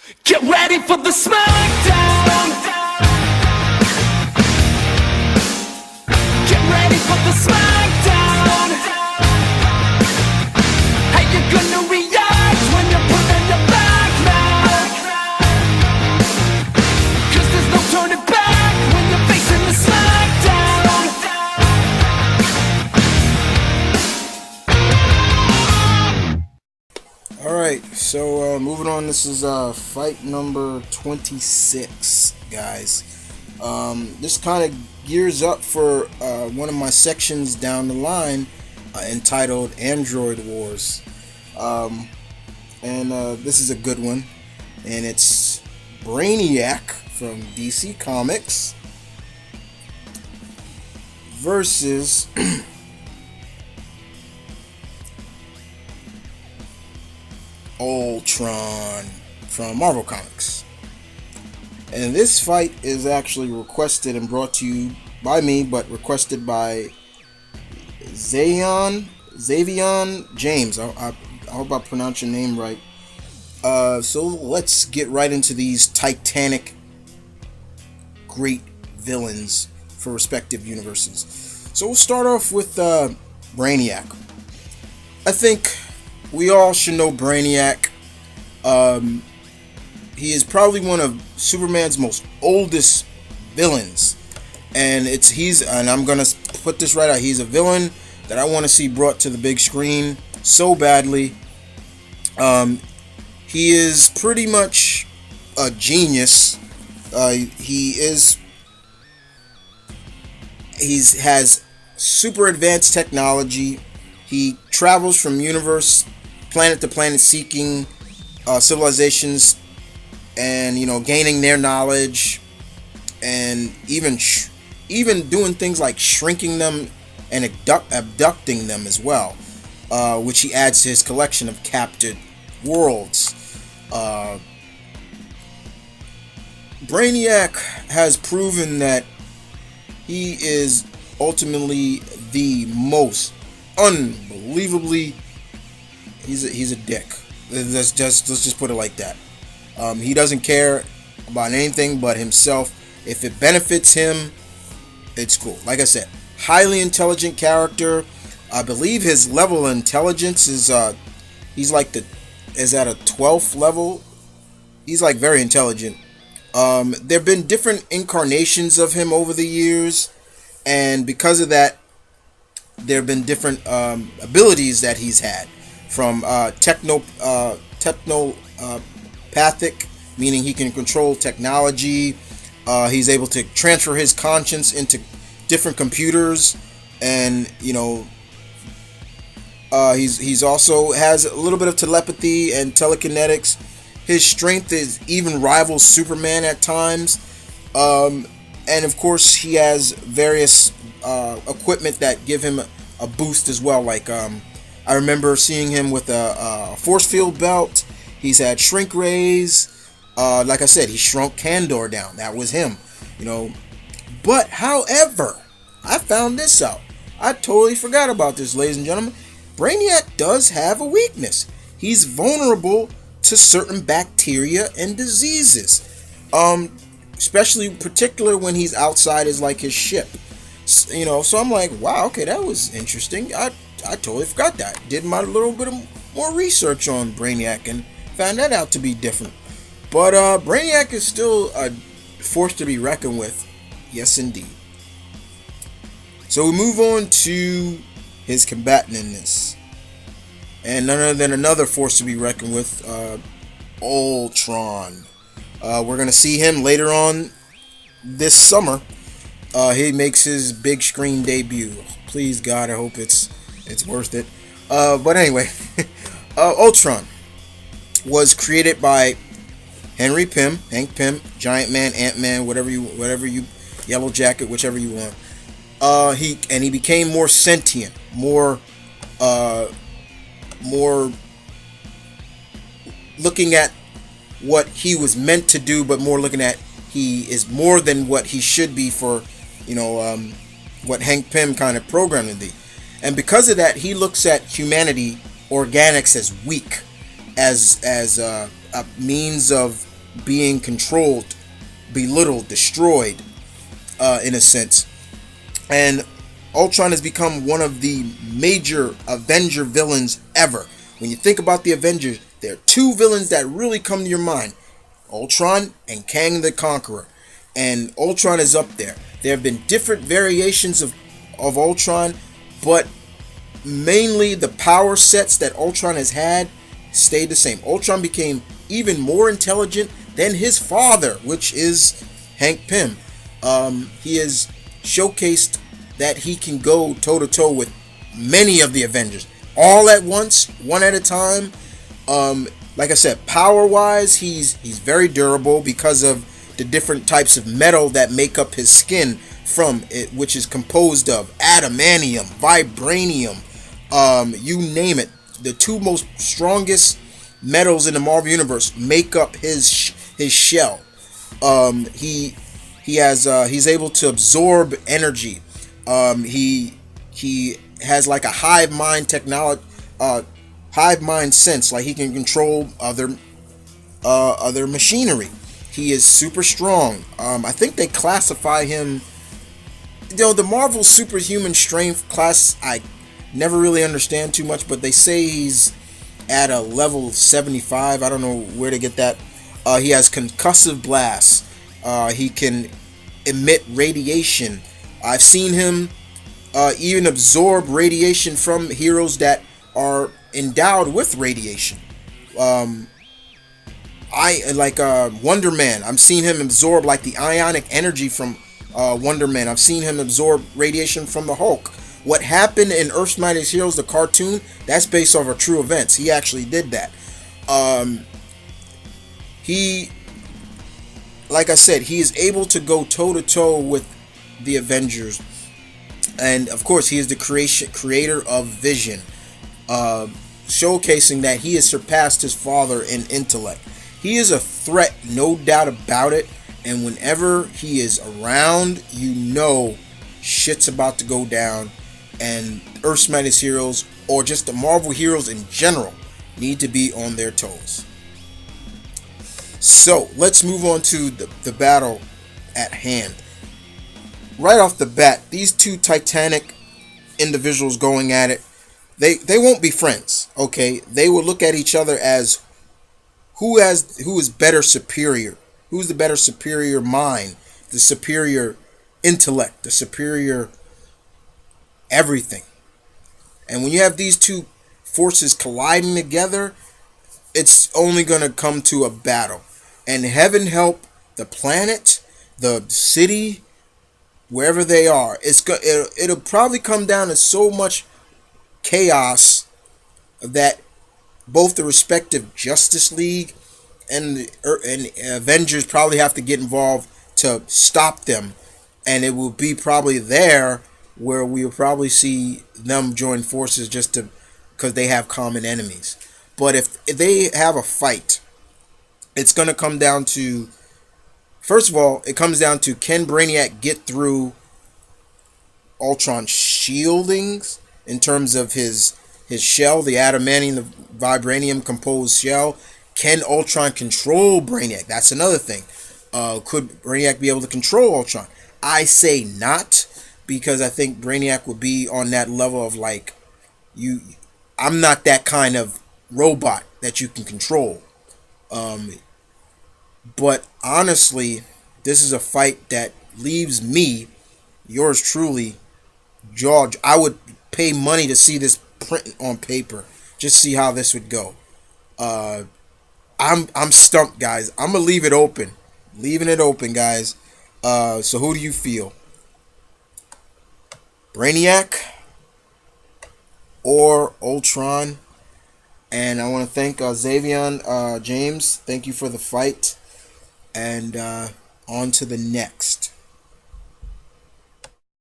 Get ready for the smackdown. Get ready for the smackdown. How you gonna react when you're put in your back now? Cause there's no turning back when you're facing the smackdown. Alright, so moving on, this is fight number 26, guys. This kind of gears up for one of my sections down the line entitled Android Wars. And this is a good one, and it's Brainiac from DC Comics versus Ultron from Marvel Comics. And this fight is actually requested and brought to you by me, but requested by Xavion James. I hope I pronounced your name right. So let's get right into these titanic great villains for respective universes. So we'll start off with Brainiac. I think we all should know Brainiac. He is probably one of Superman's most oldest villains, and I'm gonna put this right out. He's a villain that I want to see brought to the big screen so badly. He is pretty much a genius. He has super advanced technology. He travels from planet to planet, seeking civilizations, and gaining their knowledge, and even doing things like shrinking them and abducting them as well, which he adds to his collection of captured worlds. Brainiac has proven that he is ultimately the most unbelievably. He's a dick. Let's just put it like that. He doesn't care about anything but himself. If it benefits him, it's cool. Like I said, highly intelligent character. I believe his level of intelligence is he's at a 12th level. He's like very intelligent. There have been different incarnations of him over the years, and because of that, there have been different abilities that he's had. From technopathic, meaning he can control technology. He's able to transfer his conscience into different computers, and he's also has a little bit of telepathy and telekinetics. His strength even rivals Superman at times, and of course he has various equipment that give him a boost as well. Like I remember seeing him with a force field belt. He's had shrink rays. Like I said, he shrunk Kandor down. That was him, But however, I found this out. I totally forgot about this, ladies and gentlemen. Brainiac does have a weakness. He's vulnerable to certain bacteria and diseases. Especially particular when he's outside his ship. So I'm like, wow, okay, that was interesting. I totally forgot that. Did my little bit of more research on Brainiac and found that out to be different. But Brainiac is still a force to be reckoned with. Yes, indeed. So we move on to his combatant in this. And none other than another force to be reckoned with, Ultron. We're going to see him later on this summer. He makes his big screen debut. Please, God, I hope it's worth it. But anyway, Ultron was created by Hank Pym, Giant Man, Ant-Man, whatever you, Yellow Jacket, whichever you want. He became more sentient, more looking at what he was meant to do, but more looking at he is more than what he should be for, what Hank Pym kind of programmed to be. And because of that, he looks at humanity, organics, as weak, as a means of being controlled, belittled, destroyed, in a sense. And Ultron has become one of the major Avenger villains ever. When you think about the Avengers, there are two villains that really come to your mind: Ultron and Kang the Conqueror. And Ultron is up there. There have been different variations of Ultron, but mainly the power sets that Ultron has had stayed the same. Ultron became even more intelligent than his father, which is Hank Pym. He has showcased that he can go toe to toe with many of the Avengers all at once, one at a time. Like I said, power wise, he's very durable because of the different types of metal that make up his skin from it, which is composed of adamantium, vibranium, you name it. The two most strongest metals in the Marvel universe make up his shell. He's able to absorb energy. He has like a hive mind technology, hive mind sense. Like he can control other machinery. He is super strong. I think they classify him. The Marvel superhuman strength class, I never really understand too much, but they say he's at a level 75. I don't know where to get that. He has concussive blasts. He can emit radiation. I've seen him even absorb radiation from heroes that are endowed with radiation. I like Wonder Man. I've seen him absorb like the ionic energy from Wonder Man. I've seen him absorb radiation from the Hulk. What happened in Earth's Mightiest Heroes, the cartoon, that's based off of true events. He actually did that. He, like I said, he is able to go toe to toe with the Avengers, and of course, he is the creator of Vision, showcasing that he has surpassed his father in intellect. He is a threat, no doubt about it. And whenever he is around, you know shit's about to go down. And Earth's Mightiest Heroes, or just the Marvel heroes in general, need to be on their toes. So, let's move on to the battle at hand. Right off the bat, these two titanic individuals going at it, they won't be friends, okay? They will look at each other as who is better superior. Who's the better superior mind, the superior intellect, the superior everything. And when you have these two forces colliding together, it's only going to come to a battle. And heaven help the planet, the city, wherever they are. It'll probably come down to so much chaos that both the respective Justice League and Avengers probably have to get involved to stop them. And it will be probably there where we'll probably see them join forces just to because they have common enemies. But if they have a fight, it's going to come down to, first of all, it comes down to, can Brainiac get through Ultron's shieldings in terms of his shell, the adamantium, the vibranium composed shell? Can Ultron control Brainiac? That's another thing. Could Brainiac be able to control Ultron? I say not, because I think Brainiac would be on that level of like, I'm not that kind of robot that you can control. But honestly, this is a fight that leaves me, yours truly, George. I would pay money to see this print on paper, just see how this would go. I'm stumped, guys. I'm gonna leave it open, leaving it open, guys. So who do you feel? Brainiac or Ultron? And I want to thank Xavion, James. Thank you for the fight. And on to the next.